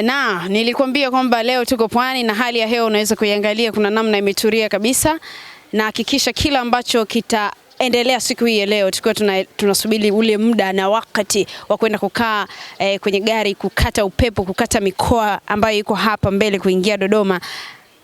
Na nilikwambia kwamba leo tuko Pwani na hali ya hewa unaweza kuiangalia, kuna namna imetulia kabisa, na hakikisha kila ambacho kitaendelea siku hii ya leo tukiwa tunasubiri ule muda na wakati wa kwenda kukaa kwenye gari, kukata upepo, kukata mikoa ambayo iko hapa mbele kuingia Dodoma.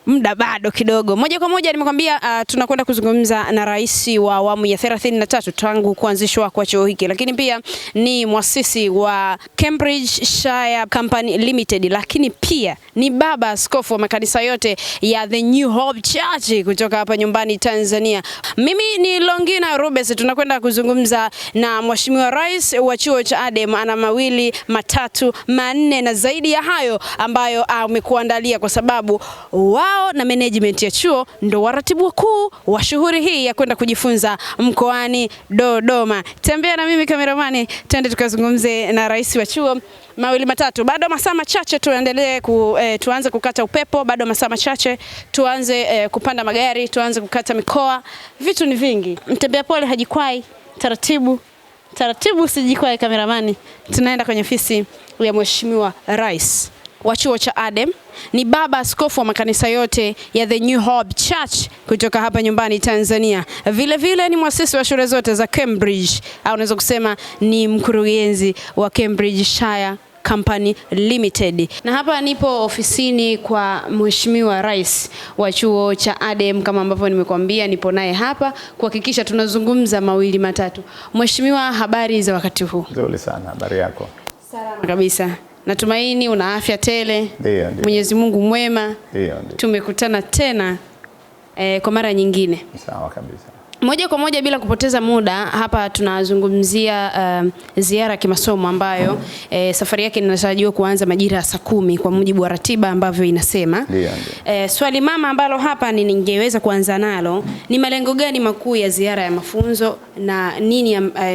Muda bado kidogo. Moja kwa moja nimekwambia tunakwenda kuzungumza na rais wa awamu ya 33 tangu kuanzishwa kwa chuo hiki, lakini pia ni muasisi wa Cambridgeshire Company Limited, lakini pia ni baba askofu wa makanisa yote ya The New Hope Church kutoka hapa nyumbani Tanzania. Mimi ni Longina Rubes, tunakwenda kuzungumza na mheshimiwa rais wa chuo cha ADEM. Ana mawili, matatu, manne na zaidi ya hayo ambayo amekuandalia, kwa sababu wao na management ya chuo ndo waratibu wakuu wa shughuli hii ya kwenda kujifunza mkoani Dodoma. Tembea na mimi kameramani, twende tukazungumze na rais wa chuo. Mawili matatu, bado masaa machache tuendelee tuanze kukata upepo, bado masaa machache tuanze kupanda magari, tuanze kukata mikoa. Vitu ni vingi. Mtembea pole hajikwai, taratibu usijikwai kameramani. Tunaenda kwenye ofisi ya mheshimiwa rais wa chuo cha ADEM, ni baba askofu wa makanisa yote ya The New Hope Church kutoka hapa nyumbani Tanzania. Vile vile ni muasisi wa shule zote za Cambridge, au unaweza kusema ni mkurugenzi wa Cambridgeshire Company Limited. Na hapa nipo ofisini kwa mheshimiwa rais wa chuo cha ADEM, kama ambavyo nimekuambia nipo naye hapa kuhakikisha tunazungumza mawili matatu. Mheshimiwa, habari za wakati huu? Nzuri sana, habari yako? Salama kabisa. Natumaini una afya tele. Ndio. Mwenyezi Mungu mwema. Ndio. Tumekutana tena kwa mara nyingine. Sawa kabisa. Moja kwa moja bila kupoteza muda, hapa tunazungumzia ziara ya kimasomo ambayo safari yake inatarajiwa kuanza majira ya saa 10 kwa mujibu wa ratiba ambavyo inasema. Ndio. Swali mama ambalo hapa ningeweza kuanza nalo ni malengo gani makuu ya ziara ya mafunzo, na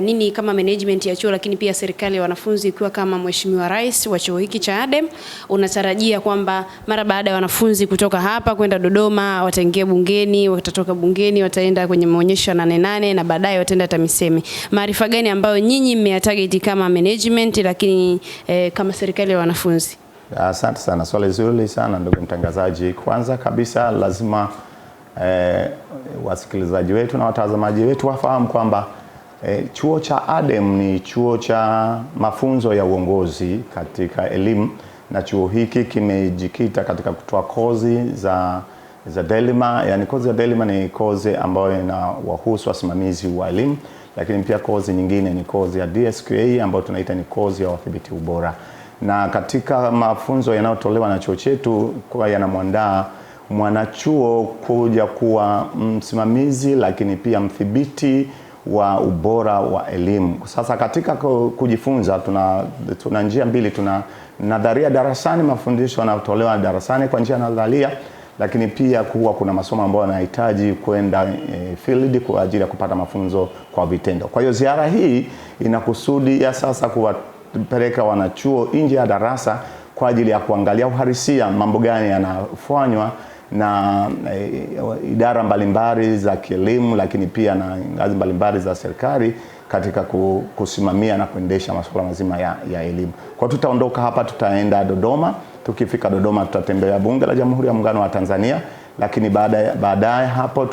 nini kama management ya chuo, lakini pia serikali ya wanafunzi ikiwa kama mheshimiwa rais wa chuo hiki cha ADEM unatarajia kwamba mara baada ya wanafunzi kutoka hapa kwenda Dodoma wataingia bungeni, watatoka bungeni wataenda kwenye maonyesho 88 na baadaye wataenda TAMISEMI. Maarifa gani ambayo nyinyi mmeyatarget kama management, lakini kama serikali ya wanafunzi? Asante sana, swali zuri sana ndugu mtangazaji. Kwanza kabisa lazima wasikilizaji wetu na watazamaji wetu wafahamu kwamba chuo cha ADEM ni chuo cha mafunzo ya uongozi katika elimu, na chuo hiki kimejikita katika kutoa kozi za DELIMA. Yani kozi ya DELIMA ni kozi ambayo inawahusu wasimamizi wa elimu, lakini pia kozi nyingine ni kozi ya DSQA ambayo tunaita ni kozi ya udhibiti ubora. Na katika mafunzo yanayotolewa na chuo chetu kwa yanamwandaa mwanachuo kuja kuwa msimamizi lakini pia mdhibiti wa ubora wa elimu. Sasa katika kujifunza tuna njia mbili. Tuna nadharia darasani, mafundisho yanayotolewa darasani kwa njia ya nadharia, lakini pia kuna masomo ambayo yanahitaji kwenda field kwa ajili ya kupata mafunzo kwa vitendo. Kwa hiyo ziara hii inakusudi ya sasa kuwapeleka wanachuo nje ya darasa kwa ajili ya kuangalia uhalisia, mambo gani yanafanywa na idara mbalimbali za kielimu, lakini pia na ngazi mbalimbali za serikali katika kusimamia na kuendesha masuala mazima ya elimu. Kwa tutaondoka hapa, tutaenda Dodoma. Tukifika Dodoma tutatembelea Bunge la Jamhuri ya Muungano wa Tanzania, lakini baadaye hapo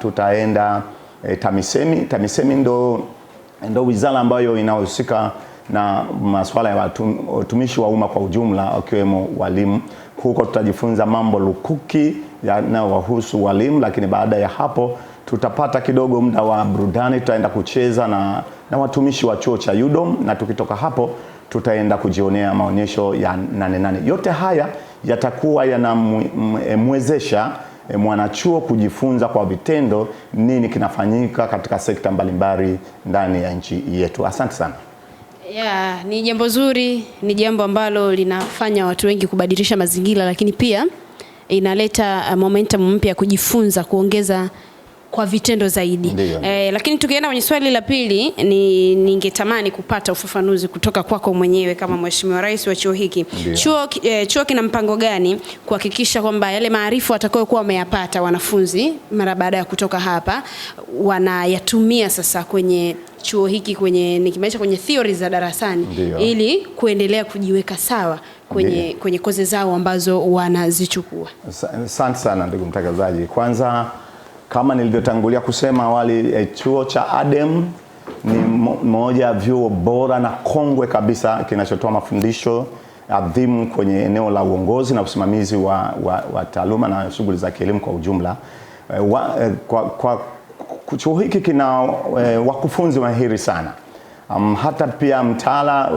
tutaenda TAMISEMI. TAMISEMI ndo wizara ambayo inahusika na masuala ya utumishi wa umma kwa ujumla, wakiwemo walimu. Huko tutajifunza mambo lukuki yanayowahusu walimu, lakini baada ya hapo tutapata kidogo muda wa burudani, tutaenda kucheza na watumishi wa chuo cha UDOM, na tukitoka hapo tutaenda kujionea maonyesho ya 88. Yote haya yatakuwa yanamwezesha mwanachuo kujifunza kwa vitendo nini kinafanyika katika sekta mbalimbali ndani ya nchi yetu. Asante sana. Yeah, ni jambo zuri, ni jambo ambalo linafanya watu wengi kubadilisha mazingira, lakini pia inaleta momentum mpya kujifunza, kuongeza kwa vitendo zaidi. Lakini tukienda kwenye swali la pili, ningetamani kupata ufafanuzi kutoka kwako mwenyewe kama mheshimiwa rais wa chuo hiki. Chuo kina mpango gani kuhakikisha kwamba yale maarifa watakayokuwa wameyapata wanafunzi mara baada ya kutoka hapa wanayatumia sasa kwenye chuo hiki, nikimaanisha kwenye theory za darasani, ili kuendelea kujiweka sawa kwenye kozi zao ambazo wanazichukua? Asante sana ndugu mtangazaji. Kwanza, kama nilivyotangulia kusema awali, chuo cha ADEM ni moja ya vyuo bora na kongwe kabisa kinachotoa mafundisho adhimu kwenye eneo la uongozi na usimamizi wa taaluma na shughuli za kielimu kwa ujumla. Chuo hiki kina wakufunzi mahiri sana. Hata pia mtaala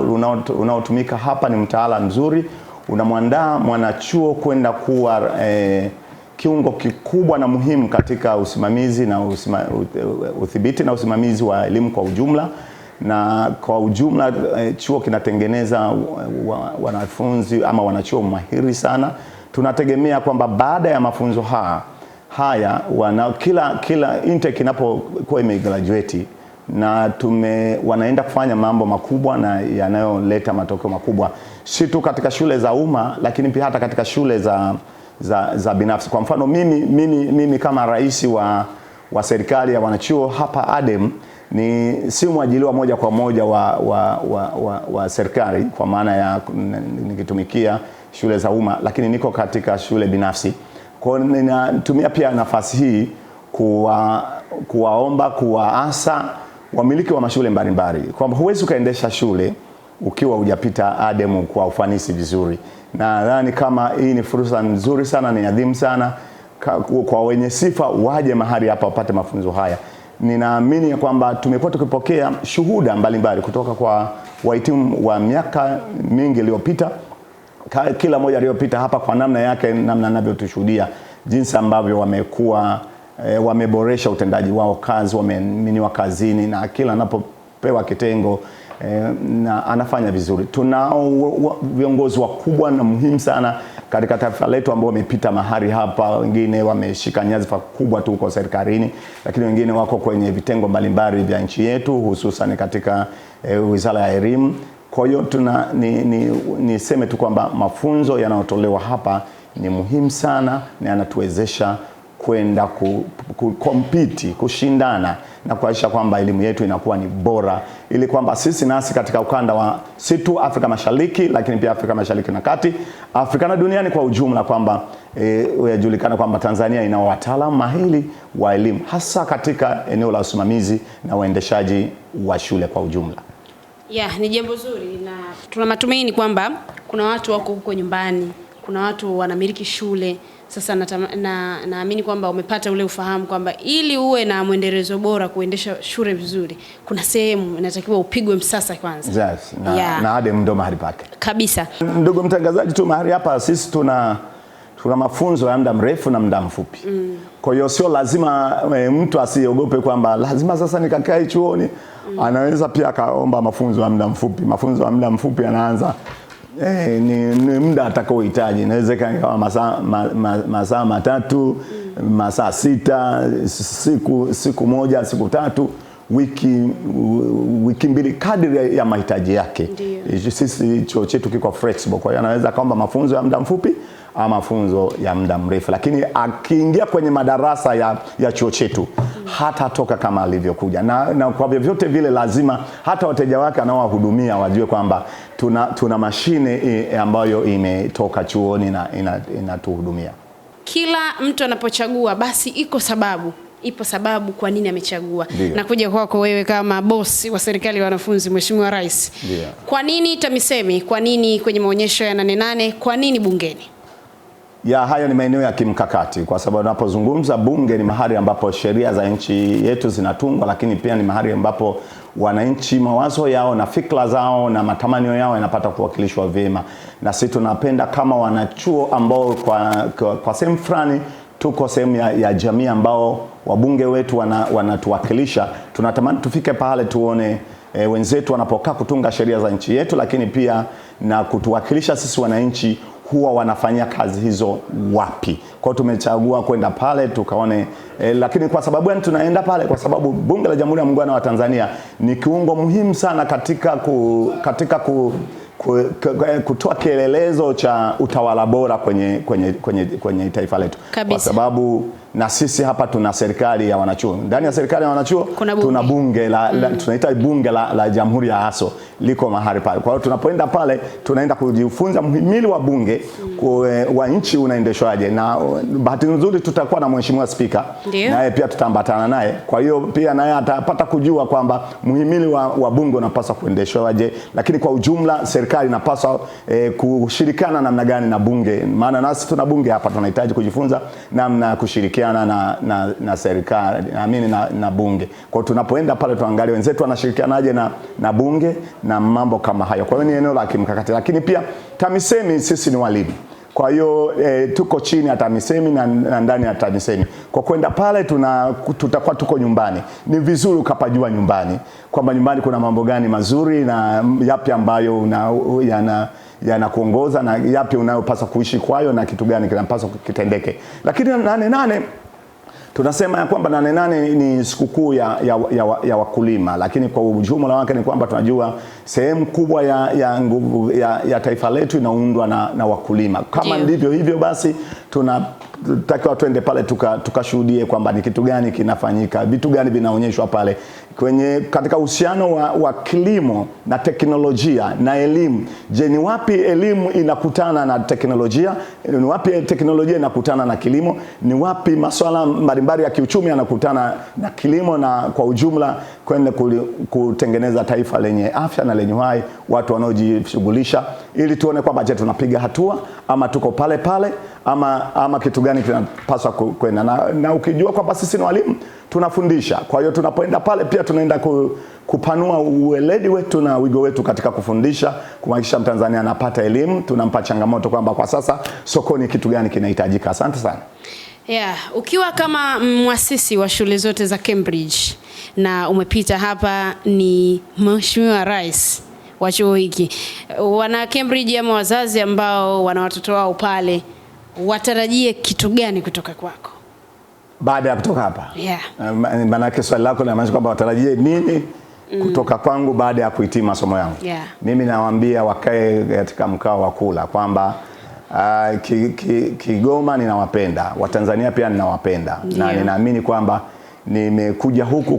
unaotumika hapa ni mtaala mzuri, unamwandaa mwanachuo kwenda kuwa kiungo kikubwa na muhimu katika usimamizi na udhibiti na usimamizi wa elimu kwa ujumla. Na kwa ujumla chuo kinatengeneza wanafunzi ama wanachuo mahiri sana. Tunategemea kwamba baada ya mafunzo haya kila intake inapokuwa imegraduate na wanaenda kufanya mambo makubwa na yanayoleta matokeo makubwa, si tu katika shule za umma lakini pia hata katika shule za binafsi. Kwa mfano mimi kama rais wa serikali ya wanachuo hapa ADEM si mwajiliwa moja kwa moja wa serikali kwa maana ya nikitumikia shule za umma, lakini niko katika shule binafsi. Kwa hiyo ninatumia pia nafasi hii kuwaomba, kuwaasa wamiliki wa mashule mbalimbali kwamba huwezi ukaendesha shule ukiwa hujapita ADEM kwa ufanisi vizuri. Na nadhani kama hii ni fursa nzuri sana, ni adhimu sana kwa wenye sifa waje mahali hapa wapate mafunzo haya. Ninaamini ya kwamba tumekuwa tukipokea shuhuda mbalimbali kutoka kwa wahitimu wa miaka mingi iliyopita. Kila mmoja aliyopita hapa kwa namna yake, namna anavyotushuhudia jinsi ambavyo wamekuwa wameboresha utendaji wao kazi, wameaminiwa kazini, na kila anapopewa kitengo na anafanya vizuri. Tunao viongozi wakubwa na muhimu sana katika taifa letu ambao wamepita mahali hapa. Wengine wameshika nyadhifa kubwa tu kwa serikalini, lakini wengine wako kwenye vitengo mbalimbali vya nchi yetu, hususan katika Wizara ya Elimu. Kwa hiyo niseme tu kwamba mafunzo yanayotolewa hapa ni muhimu sana na yanatuwezesha kwenda kukompiti, kushindana na kuhakikisha kwamba elimu yetu inakuwa ni bora, ili kwamba sisi nasi katika ukanda wa si tu Afrika Mashariki lakini pia Afrika Mashariki na Kati, Afrika na duniani kwa ujumla, kwamba yajulikana kwamba Tanzania ina wataalamu mahiri wa elimu hasa katika eneo la usimamizi na uendeshaji wa shule kwa ujumla. Ni jambo zuri, na tuna matumaini kwamba kuna watu wako huko nyumbani, kuna watu wanamiliki shule. Sasa naamini kwamba umepata ule ufahamu kwamba ili uwe na mwendelezo bora kuendesha shule vizuri, kuna sehemu inatakiwa upigwe msasa kwanza. Yes, na ADEM ndo mahali pake kabisa. Ndugu mtangazaji, tu mahali hapa sisi tuna mafunzo ya muda mrefu na muda mfupi. Kwa hiyo sio lazima mtu asiogope kwamba lazima sasa nikakae chuoni. Anaweza pia akaomba mafunzo ya muda mfupi. Mafunzo ya muda mfupi yanaanza ni muda atakaohitaji. Inaweza kama masaa matatu, masaa 6, siku moja, siku 3, wiki mbili, kadri ya mahitaji yake. Sisi chuo chetu kiko flexible, kwa hiyo anaweza kaomba mafunzo ya muda mfupi ama mafunzo ya muda mrefu, lakini akiingia kwenye madarasa ya chuo chetu hatatoka kama alivyokuja. Na kwa vyovyote vile lazima hata wateja wake anaowahudumia wajue kwamba tuna mashine ambayo imetoka chuoni na inatuhudumia. Kila mtu anapochagua basi ipo sababu kwa nini amechagua. Na kuja kwako wewe kama boss wa serikali ya wanafunzi, Mheshimiwa Rais. Kwa nini TAMISEMI? Kwa nini kwenye maonyesho ya 8/8? Kwa nini bungeni? Hayo ni maeneo ya kimkakati, kwa sababu unapozungumza bunge ni mahali ambapo sheria za nchi yetu zinatungwa, lakini pia ni mahali ambapo wananchi mawazo yao na fikra zao na matamanio yao yanapata kuwakilishwa vyema. Na sisi tunapenda kama wanachuo ambao kwa sehemu fulani tuko sehemu ya jamii ambao wabunge wetu wanatuwakilisha. Tunatamani tufike pale tuone wenzetu wanapokaa kutunga sheria za nchi yetu, lakini pia na kutuwakilisha sisi wananchi huwa wanafanya kazi hizo wapi. Kwa hiyo tumechagua kwenda pale tukaone, lakini kwa sababu gani tunaenda pale? Kwa sababu Bunge la Jamhuri ya Muungano wa Tanzania ni kiungo muhimu sana katika kutoa kielelezo cha utawala bora kwenye taifa letu. Kabisa. Kwa sababu na sisi hapa tuna serikali ya wanachuo. Ndani ya serikali ya wanachuo tuna bunge tunaita bunge la Jamhuri ya Aso liko mahali pale. Kwa hiyo tunapoenda pale tunaenda kujifunza mhimili wa bunge wa nchi unaendeshwaje, na bahati nzuri tutakuwa na mheshimiwa spika naye pia tutaambatana naye. Kwa hiyo pia naye atapata kujua kwamba mhimili wa bunge unapaswa kuendeshwaje, lakini kwa ujumla serikali inapaswa kushirikiana namna gani na bunge, maana nasi tuna bunge hapa, tunahitaji kujifunza namna kushirikiana na serikali na bunge. Kwa hiyo tunapoenda pale tuangalie wenzetu wanashirikianaje na bunge na mambo kama hayo. Kwa hiyo ni eneo la kimkakati, lakini pia TAMISEMI sisi ni walimu. Kwa hiyo tuko chini ya TAMISEMI na ndani ya TAMISEMI. Kwa kwenda pale tutakuwa tuko nyumbani. Ni vizuri ukapajua nyumbani kwamba nyumbani kuna mambo gani mazuri na yapi ambayo yanakuongoza na yapi unayopaswa kuishi kwayo na kitu gani kinapaswa kitendeke. Lakini 8/8 tunasema ya kwamba 8/8 ni sikukuu ya wakulima, lakini kwa ujumla wake ni kwamba tunajua sehemu kubwa ya nguvu ya taifa letu inaundwa na wakulima. Kama ndivyo hivyo basi tunatakiwa twende pale tukashuhudie kwamba ni kitu gani kinafanyika, vitu gani vinaonyeshwa pale katika uhusiano wa kilimo na teknolojia na elimu. Je, ni wapi elimu inakutana na teknolojia? Ni wapi teknolojia inakutana na kilimo? Ni wapi masuala mbalimbali ya kiuchumi yanakutana na kilimo, na kwa ujumla kwenda kutengeneza taifa lenye afya na lenye uhai, watu wanaojishughulisha, ili tuone kwamba je, tunapiga hatua ama tuko pale pale ama kitu gani kinapaswa kwenda. Na ukijua kwamba sisi ni walimu tunafundisha, kwa hiyo tunapoenda pale pia tunaenda kupanua ueledi wetu na wigo wetu katika kufundisha, kuhakikisha Mtanzania anapata elimu. Tunampa changamoto kwamba kwa sasa sokoni kitu gani kinahitajika. Asante sana. Ukiwa kama mwasisi wa shule zote za Cambridge na umepita hapa, ni Mheshimiwa Rais wa chuo hiki, wana Cambridge ama wazazi ambao wana watoto wao pale watarajie kitu gani kutoka kwako baada ya kutoka hapa? Maana yake swali lako linamaanisha kwamba watarajie nini kutoka kwangu baada ya kuhitimu masomo yangu. Mimi nawaambia wakae katika mkao wa kula kwamba Kigoma ninawapenda, Watanzania pia ninawapenda, na ninaamini kwamba nimekuja huku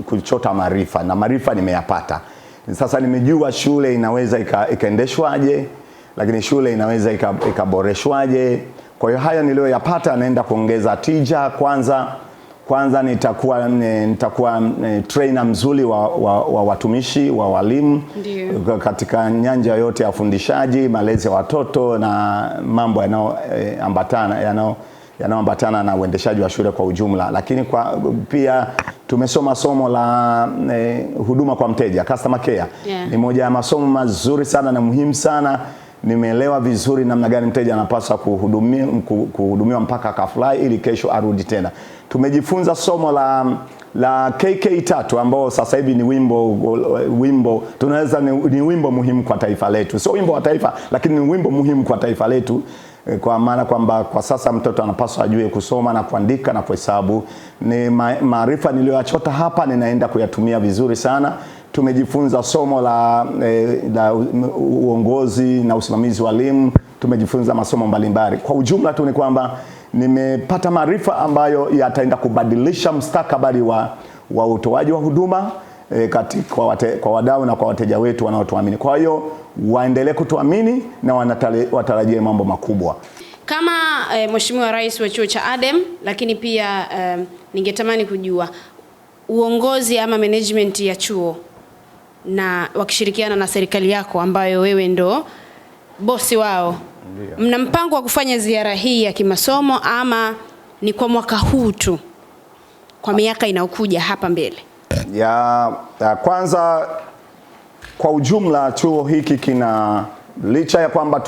kuchota maarifa na maarifa nimeyapata. Sasa nimejua shule inaweza ikaendeshwaje, lakini shule inaweza ikaboreshwaje. Kwa hiyo haya niliyoyapata naenda kuongeza tija. Kwanza nitakuwa trainer mzuri wa watumishi wa walimu katika nyanja yote ya ufundishaji, malezi ya watoto na mambo yanayoambatana na uendeshaji wa shule kwa ujumla. Lakini pia tumesoma somo la huduma kwa mteja, customer care. Ni moja ya masomo mazuri sana na muhimu sana. Nimeelewa vizuri namna gani mteja anapaswa kuhudumiwa mpaka akafurahi ili kesho arudi tena. Tumejifunza somo la KK3 ambao sasa hivi ni wimbo tunaweza ni wimbo muhimu kwa taifa letu. Sio wimbo wa taifa, lakini ni wimbo muhimu kwa taifa letu, kwa maana kwamba kwa sasa mtoto anapaswa ajue kusoma na kuandika na kuhesabu. Ni maarifa niliyoyachota hapa ninaenda kuyatumia vizuri sana. Tumejifunza somo la uongozi na usimamizi wa elimu. Tumejifunza masomo mbalimbali. Kwa ujumla tu ni kwamba nimepata maarifa ambayo yataenda kubadilisha mustakabali wa utoaji wa huduma kwa wadau na kwa wateja wetu wanaotuamini. Kwa hiyo waendelee kutuamini na watarajie mambo makubwa. Kama Mheshimiwa Rais wa chuo cha ADEM, lakini pia ningetamani kujua uongozi ama management ya chuo na wakishirikiana na serikali yako ambayo wewe ndo bosi wao, mna mpango wa kufanya ziara hii ya kimasomo ama ni kwa mwaka huu tu, kwa miaka inayokuja hapa mbele? Kwanza kwa ujumla chuo hiki licha ya kwamba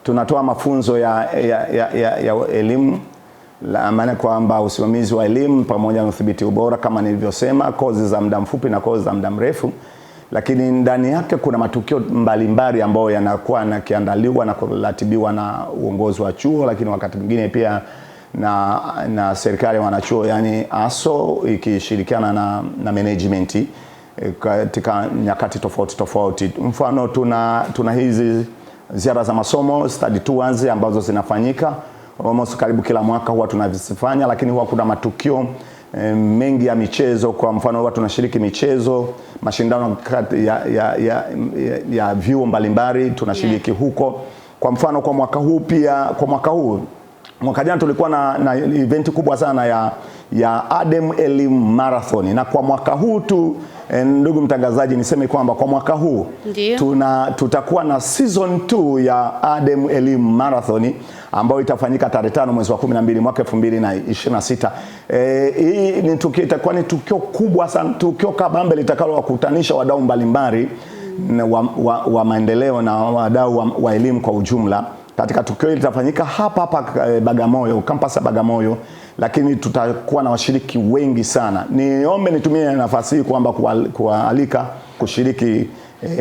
tunatoa mafunzo ya elimu, maana kwamba usimamizi wa elimu pamoja na udhibiti ubora kama nilivyosema, kozi za muda mfupi na kozi za muda mrefu, lakini ndani yake kuna matukio mbalimbali ambayo yanakuwa yakiandaliwa na kuratibiwa na uongozi wa chuo, lakini wakati mwingine pia na serikali ya wanachuo, yani ASO ikishirikiana na management katika nyakati tofauti. Mfano tuna hizi ziara za masomo, study tours ambazo zinafanyika almost karibu kila mwaka huwa tunavifanya, lakini huwa kuna matukio mengi ya michezo. Kwa mfano huwa tunashiriki michezo, mashindano ya vyuo mbalimbali tunashiriki huko. Kwa mfano kwa mwaka huu mwaka jana tulikuwa na event kubwa sana ya ADEM Elimu Marathon, na kwa mwaka huu tu ndugu mtangazaji niseme kwamba kwa mwaka huu tutakuwa na season 2 ya ADEM Elimu Marathon ambayo itafanyika tarehe 5 mwezi wa 12 mwaka 2026. Hii ni itakuwa ni tukio kubwa sana, tukio kabambe litakalo wakutanisha wadau mbalimbali wa maendeleo na wadau wa elimu kwa ujumla. Katika tukio hili litafanyika hapa Bagamoyo, campus ya Bagamoyo, lakini tutakuwa na washiriki wengi sana. Niombe nitumie nafasi hii kwamba kualika kushiriki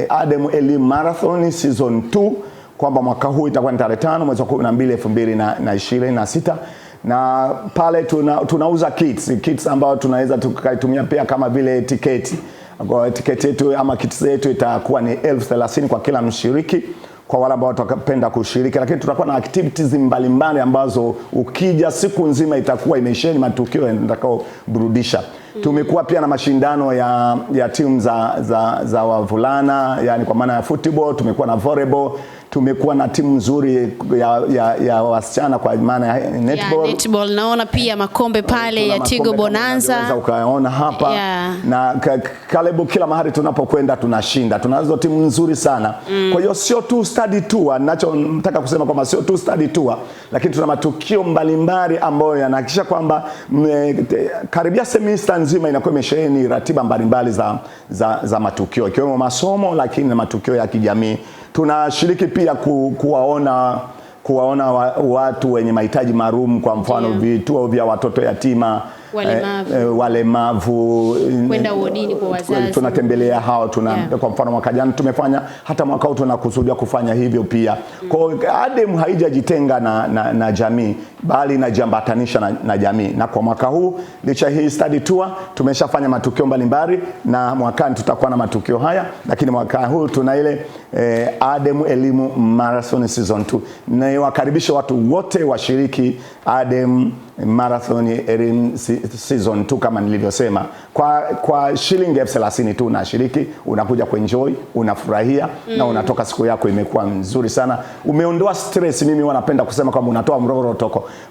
ADEM Elimu Marathon season 2, kwamba mwaka huu itakuwa ni tarehe 5 mwezi wa 12 2026, na pale tunauza kits ambao tunaweza tukaitumia pia kama vile tiketi. Kwa tiketi yetu ama kits yetu itakuwa ni 30,000 kwa kila mshiriki, kwa wale ambao watakapenda kushiriki, lakini tutakuwa na activities mbalimbali ambazo ukija siku nzima itakuwa imesheni matukio yatakao burudisha. Tumekuwa pia na mashindano ya timu za wavulana, yani kwa maana ya football, tumekuwa na volleyball, tumekuwa na timu nzuri ya wasichana kwa maana ya netball. Naona pia makombe pale ya Tigo Bonanza. Unaweza ukaona hapa. Na karibu kila mahali tunapokwenda tunashinda. Tunazo timu nzuri sana. Kwa hiyo sio tu study tour, ninachotaka kusema kwamba sio tu study tour, lakini tuna matukio mbalimbali ambayo yanahakikisha kwamba karibia semester nzima inakuwa imesheheni ratiba mbalimbali za matukio, ikiwemo masomo lakini na matukio ya kijamii. Tunashiriki pia kuwaona watu wenye mahitaji maalum, kwa mfano vituo vya watoto yatima, walemavu, kwenda wodini kwa wazazi. Tunatembelea hao, kwa mfano mwaka jana tumefanya, hata mwaka huu tunakusudia kufanya hivyo pia. Kwa ADEM haijajitenga na jamii, bali inajiambatanisha na jamii. Na kwa mwaka huu licha hii study tour tumeshafanya matukio mbalimbali, na mwakani tutakuwa na matukio haya, lakini mwaka huu tuna ile ADEM Elimu Marathon season 2. Na wakaribisha watu wote washiriki ADEM Marathon Elimu season 2 kama nilivyosema. Kwa shilingi 30,000 tu unashiriki, unakuja kuenjoy, unafurahia na unatoka siku yako imekuwa nzuri sana. Umeondoa stress. Mimi wanapenda kusema kwamba unatoa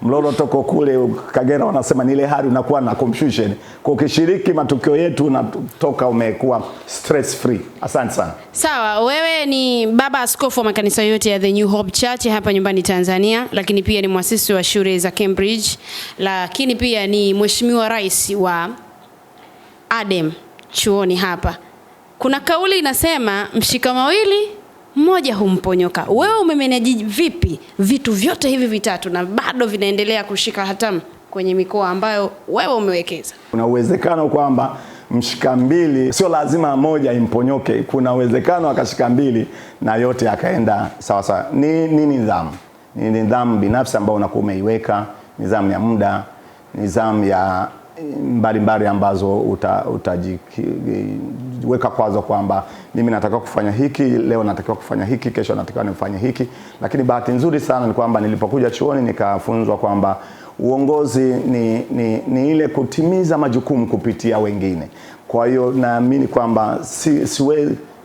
mlolo toko kule Kagera wanasema ni ile hali unakuwa na confusion. Kwa ukishiriki matukio yetu unatoka umekuwa stress free. Asante sana. Sawa, wewe ni baba askofu wa makanisa yote ya The New Hope Church hapa nyumbani Tanzania, lakini pia ni mwasisi wa shule za Cambridge, lakini pia ni mheshimiwa rais wa ADEM chuoni hapa. Kuna kauli inasema mshika mawili mmoja humponyoka. Wewe umemanage vipi vitu vyote hivi vitatu na bado vinaendelea kushika hatamu kwenye mikoa ambayo wewe umewekeza? Kuna uwezekano kwamba mshika mbili sio lazima moja imponyoke. Kuna uwezekano akashika mbili na yote yakaenda sawa sawa. Ni nidhamu. Ni nidhamu binafsi ambayo unakuwa umeiweka, nidhamu ya muda, nidhamu ya mbalimbali ambazo utajiweka kwazo kwamba mimi nataka kufanya hiki leo, nataka kufanya hiki kesho, nataka nifanye hiki. Lakini bahati nzuri sana ni kwamba nilipokuja chuoni nikafunzwa kwamba uongozi ni ile kutimiza majukumu kupitia wengine. Kwa hiyo naamini kwamba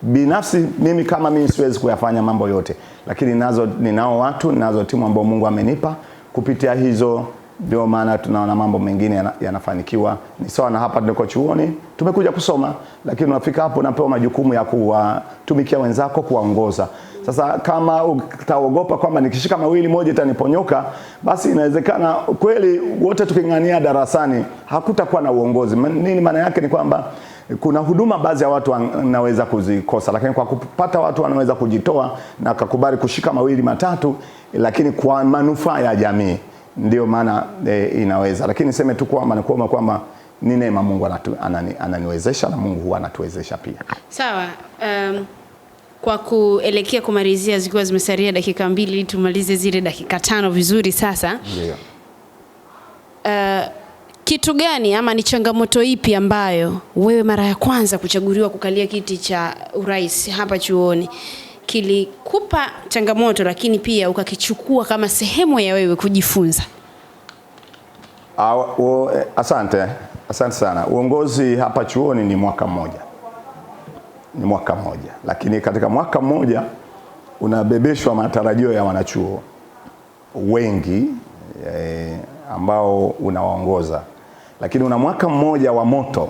binafsi mimi kama mimi siwezi kuyafanya mambo yote, lakini ninao watu, ninazo timu ambao Mungu amenipa, kupitia hizo ndio maana tunaona mambo mengine yanafanikiwa. Ni sawa na hapa tuliko chuoni, tumekuja kusoma, lakini unafika hapo unapewa majukumu ya kuwatumikia wenzako, kuwaongoza. Sasa kama utaogopa kwamba nikishika mawili moja itaniponyoka, basi inawezekana kweli wote tuking'ania darasani hakutakuwa na uongozi. Nini maana yake? Ni kwamba kuna huduma baadhi ya watu wanaweza kuzikosa, lakini kwa kupata watu wanaweza kujitoa na kukubali kushika mawili matatu, lakini kwa manufaa ya jamii. Ndio maana inaweza. Lakini niseme tu kwamba ni neema Mungu ananiwezesha, na Mungu huwa anatuwezesha pia. Sawa. Kwa kuelekea kumalizia, zikiwa zimesalia dakika 2 tumalize zile dakika 5 vizuri sasa. Ndio. Kitu gani ama ni changamoto ipi ambayo wewe mara ya kwanza kuchaguliwa kukalia kiti cha urais hapa chuoni kilikupa changamoto lakini pia ukakichukua kama sehemu ya wewe kujifunza? Asante sana. Uongozi hapa chuoni ni mwaka mmoja. Lakini katika mwaka mmoja unabebeshwa matarajio ya wanachuo wengi ambao unawaongoza. Lakini una mwaka mmoja wa moto,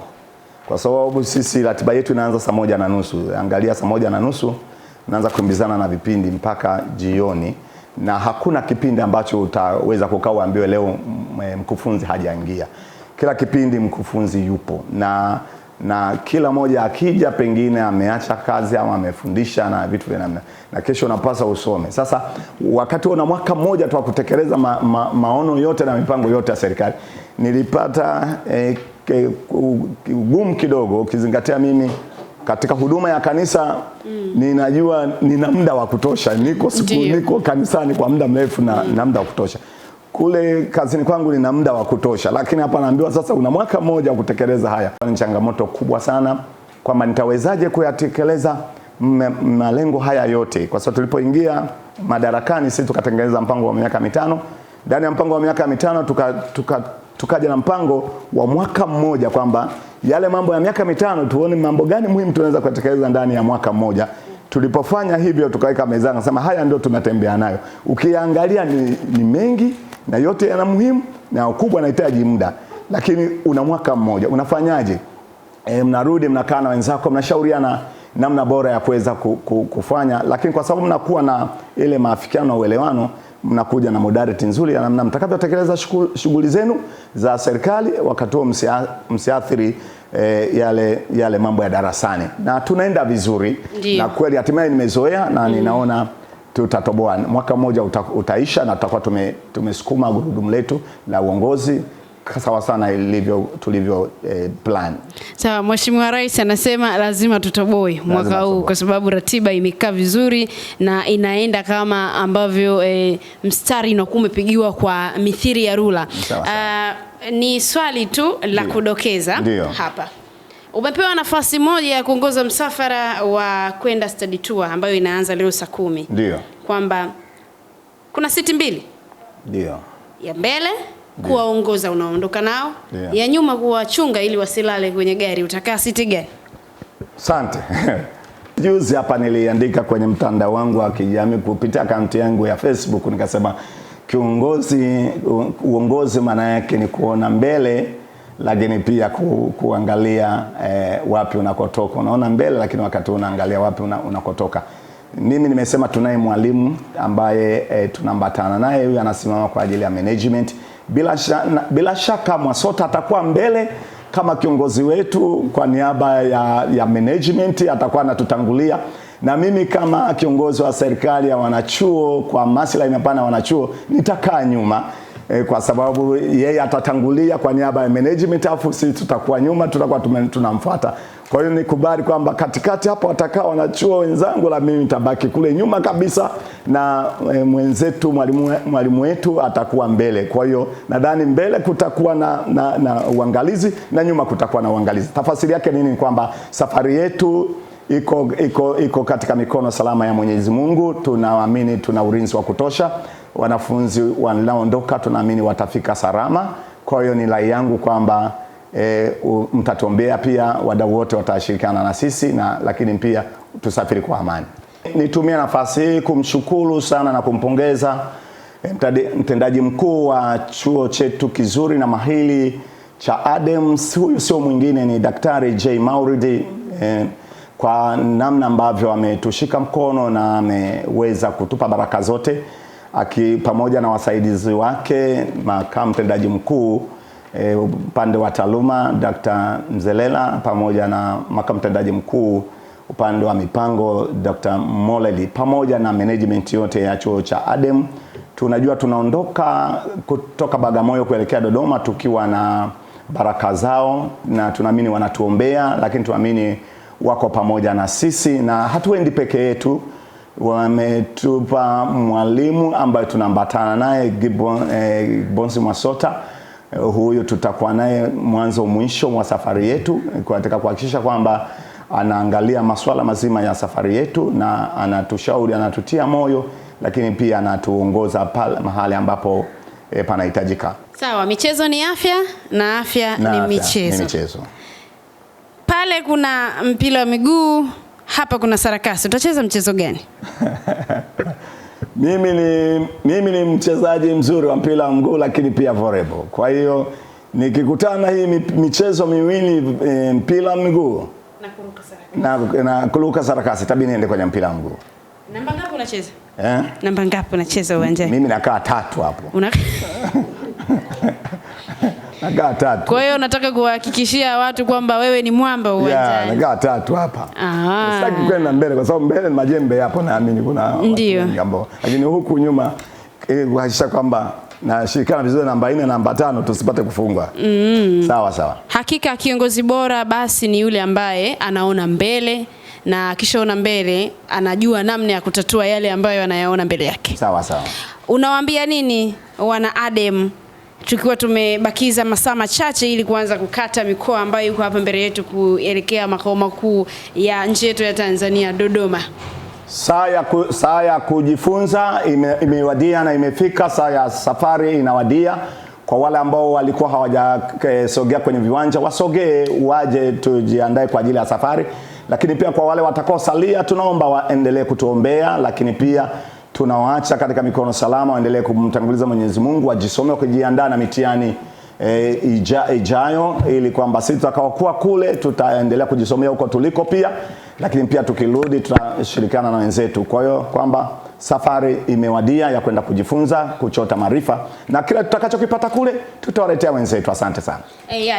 kwa sababu sisi ratiba yetu inaanza saa 1:30. Angalia saa 1:30 unaanza kukimbizana na vipindi mpaka jioni, na hakuna kipindi ambacho utaweza kukaa uambiwe leo mkufunzi hajaingia. Kila kipindi mkufunzi yupo, na kila moja akija pengine ameacha kazi ama amefundisha na vitu vya namna, na kesho unapasa usome. Sasa wakati una mwaka mmoja tu kutekeleza maono yote na mipango yote ya serikali, nilipata ugumu kidogo, ukizingatia mimi katika huduma ya kanisa ninajua nina muda wa kutosha, niko kanisani kwa muda mrefu na muda wa kutosha. Kule kazini kwangu nina muda wa kutosha, lakini hapa naambiwa sasa una mwaka mmoja wa kutekeleza haya. Ni changamoto kubwa sana kwamba nitawezaje kuyatekeleza malengo haya yote, kwa sababu tulipoingia madarakani sisi tukatengeneza mpango wa miaka 5. Ndani ya mpango wa miaka 5 tukaja na mpango wa mwaka mmoja, kwamba yale mambo ya miaka 5 tuone mambo gani muhimu tunaweza kutekeleza ndani ya mwaka mmoja. Tulipofanya hivyo tukaweka mezani, nasema haya ndio tunatembea nayo. Ukiangalia ni mengi na yote yana muhimu na ukubwa unahitaji muda, lakini una mwaka mmoja. Unafanyaje? Mnarudi mnakaa na wenzako, mnashauriana namna bora ya kuweza kufanya, lakini kwa sababu mnakuwa na ile maafikiano na uelewano, mnakuja na modality nzuri ya namna mtakavyotekeleza shughuli zenu za serikali, wakati huo msiathiri yale mambo ya darasani, na tunaenda vizuri. Ndiyo. Na kweli hatimaye nimezoea na ninaona tutatoboa. Mwaka mmoja utaisha na tutakuwa tumesukuma gurudumu letu la uongozi sawa sana tulivyo plan. Sawa, Mheshimiwa Rais anasema lazima tutoboe mwaka huu kwa sababu ratiba imekaa vizuri na inaenda kama ambavyo mstari unakuwa umepigiwa kwa mithiri ya rula. Ni swali tu la kudokeza. Ndiyo. Hapa umepewa nafasi moja ya kuongoza msafara wa kwenda study tour ambayo inaanza leo saa 10. Ndiyo. Kwamba kuna siti 2. Ndiyo. Ya mbele kuwaongoza unaondoka nao, ya nyuma kuwachunga ili wasilale kwenye gari. Utakaa siti gani? Asante. Juzi hapa niliandika kwenye mtandao wangu wa kijamii kupitia akaunti yangu ya Facebook, nikasema uongozi maana yake ni kuona mbele, lakini pia kuangalia wapi unakotoka. Unaona mbele lakini wakati unaangalia wapi unakotoka. Mimi nimesema tunaye mwalimu ambaye tunambatana naye, huyu anasimama kwa ajili ya management. Bila shaka Mwasota atakuwa mbele kama kiongozi wetu kwa niaba ya management, atakuwa anatutangulia, na mimi kama kiongozi wa serikali ya wanachuo kwa maslahi mapana ya wanachuo nitakaa nyuma, kwa sababu yeye atatangulia kwa niaba ya management, afu sisi tutakuwa nyuma, tutakuwa tunamfuata. Kwa hiyo nikubali kwamba katikati hapa watakaa wanachuo wenzangu, la mimi nitabaki kule nyuma kabisa, na mwenzetu mwalimu wetu atakuwa mbele. Kwa hiyo nadhani mbele kutakuwa na uangalizi na nyuma kutakuwa na uangalizi. Tafasiri yake nini? Kwamba safari yetu iko katika mikono salama ya Mwenyezi Mungu. Tunaamini tuna ulinzi wa kutosha. Wanafunzi wanaoondoka tunaamini watafika salama. Kwa hiyo ni rai yangu kwamba mtatuombea pia, wadau wote watashirikiana na sisi, lakini pia tusafiri kwa amani. Nitumie nafasi hii kumshukuru sana na kumpongeza mtendaji mkuu wa chuo chetu kizuri na mahili cha ADEMS. Huyu sio mwingine ni Daktari J. Mauridi, kwa namna ambavyo ametushika mkono na ameweza kutupa baraka zote, pamoja na wasaidizi wake, makamu mtendaji mkuu upande wa taaluma Dr. Mzelela, pamoja na makamu mtendaji mkuu upande wa mipango Dr. Moleli, pamoja na management yote ya chuo cha ADEM. Tunajua tunaondoka kutoka Bagamoyo kuelekea Dodoma tukiwa na baraka zao, na tunaamini wanatuombea, lakini tunaamini wako pamoja na sisi na hatuendi peke yetu. Wametupa mwalimu ambaye tunambatana naye, Gibbons Mwasota. Huyu tutakuwa naye mwanzo mwisho wa safari yetu katika kuhakikisha kwamba anaangalia masuala mazima ya safari yetu na anatushauri, anatutia moyo, lakini pia anatuongoza pale mahali ambapo panahitajika. Sawa, michezo ni afya na afya ni michezo. Pale kuna mpira wa miguu, hapa kuna sarakasi. Utacheza mchezo gani? Mimi ni mchezaji mzuri wa mpira wa mguu, lakini pia volleyball. Kwa hiyo nikikutana hii michezo miwili, mpira wa miguu na kuruka sarakasi, tabii niende kwenye mpira wa mguu. Namba ngapi unacheza? Namba ngapi unacheza uwanjani? Mimi nakaa 3 hapo. Nakaa 3. Kwa hiyo nataka kuhakikishia watu kwamba wewe ni mwamba uwanjani. Yeah, nakaa 3 hapa. Sitaki kwenda mbele kwa sababu mbele ni majembe hapo, naamini kuna ndio. Lakini huku nyuma kuhakikisha kwamba na shirikana vizuri namba 4 na namba 5 tusipate kufungwa. Sawa. Hakika kiongozi bora basi ni yule ambaye anaona mbele, na akishaona mbele anajua namna ya kutatua yale ambayo anayaona mbele yake. Sawa. Unawaambia nini wana ADEM tukiwa tumebakiza masaa machache ili kuanza kukata mikoa ambayo yuko hapa mbele yetu kuelekea makao makuu ya nchi yetu ya Tanzania, Dodoma? Saa ya kujifunza imewadia na imefika. Saa ya safari inawadia. Kwa wale ambao walikuwa hawajasogea kwenye viwanja, wasogee, waje tujiandae kwa ajili ya safari. Lakini pia kwa wale watakaosalia, tunaomba waendelee kutuombea, lakini pia tunawaacha katika mikono salama, waendelee kumtanguliza Mwenyezi Mungu, wajisome kujiandaa na mitihani ijayo, ili kwamba sisi tutakaokuwa kule tutaendelea kujisomea huko tuliko pia, lakini pia tukirudi tutashirikiana na wenzetu. Kwa hiyo kwamba safari imewadia ya kwenda kujifunza, kuchota maarifa, na kila tutakachokipata kule tutawaletea wenzetu. Asante sana.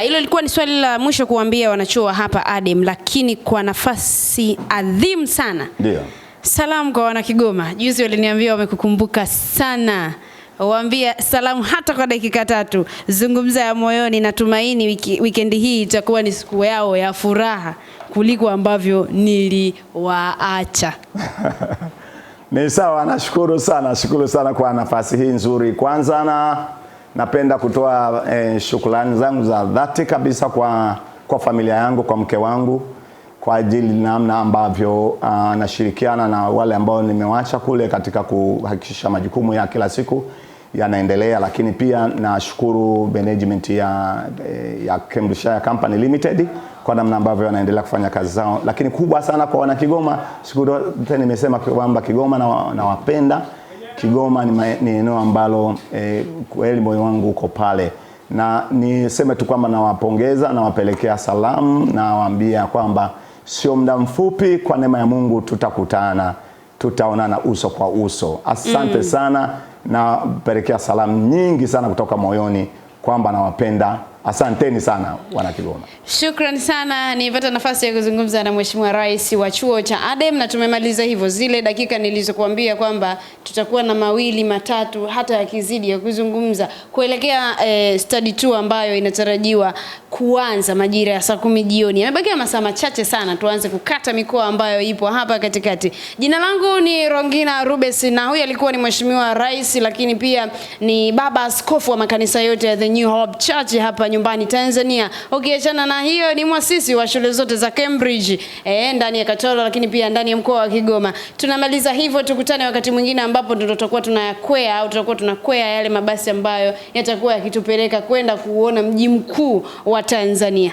Hilo lilikuwa ni swali la mwisho kuambia wanachuo hapa ADEM, lakini kwa nafasi adhimu sana. Ndio. Salamu kwa wana Kigoma. Juzi waliniambia wamekukumbuka sana. Waambia salamu hata kwa dakika 3. Zungumza ya moyoni. Natumaini weekend hii itakuwa ni siku yao ya furaha kuliko ambavyo niliwaacha. Ni sawa, nashukuru sana kwa nafasi hii nzuri. Kwanza napenda kutoa shukrani zangu za dhati kabisa kwa familia yangu, kwa mke wangu, kwa ajili namna ambavyo nashirikiana na wale ambao nimewacha kule katika kuhakikisha majukumu ya kila siku yanaendelea. Lakini pia nashukuru management ya Cambridgeshire Company Limited kwa namna ambavyo wanaendelea kufanya kazi zao. Lakini kubwa sana kwa wana Kigoma, siku zote nimesema kwamba Kigoma na wapenda. Kigoma ni eneo ambalo kweli moyo wangu uko pale, na niseme tu kwamba nawapongeza, nawapelekea salamu, na waambia kwamba sio muda mfupi, kwa neema ya Mungu tutakutana, tutaonana uso kwa uso. Asante sana, na pelekea salamu nyingi sana kutoka moyoni kwamba nawapenda. Asanteni sana wana Kigoma. Shukrani sana. Nipata nafasi ya kuzungumza na Mheshimiwa Rais wa chuo cha ADEM, na tumemaliza hivyo zile dakika nilizokuambia kwamba tutakuwa na 2 matatu hata yakizidi ya kuzungumza kuelekea study tour ambayo inatarajiwa kuanza majira ya saa 10 jioni. Yamebakia masaa machache sana tuanze kukata mikoa ambayo ipo hapa katikati. Jina langu ni Rongina Rubes, na huyu alikuwa ni Mheshimiwa Rais, lakini pia ni baba askofu wa makanisa yote ya The New Hope Church hapa nyumbani Tanzania. Ukiachana na hiyo, ni mwasisi wa shule zote za Cambridge ndani ya Katoro, lakini pia ndani ya mkoa wa Kigoma. Tunamaliza hivyo, tukutane wakati mwingine ambapo tutakuwa tunayakwea au tutakuwa tunakwea yale mabasi ambayo yatakuwa yakitupeleka kwenda kuona mji mkuu wa Tanzania.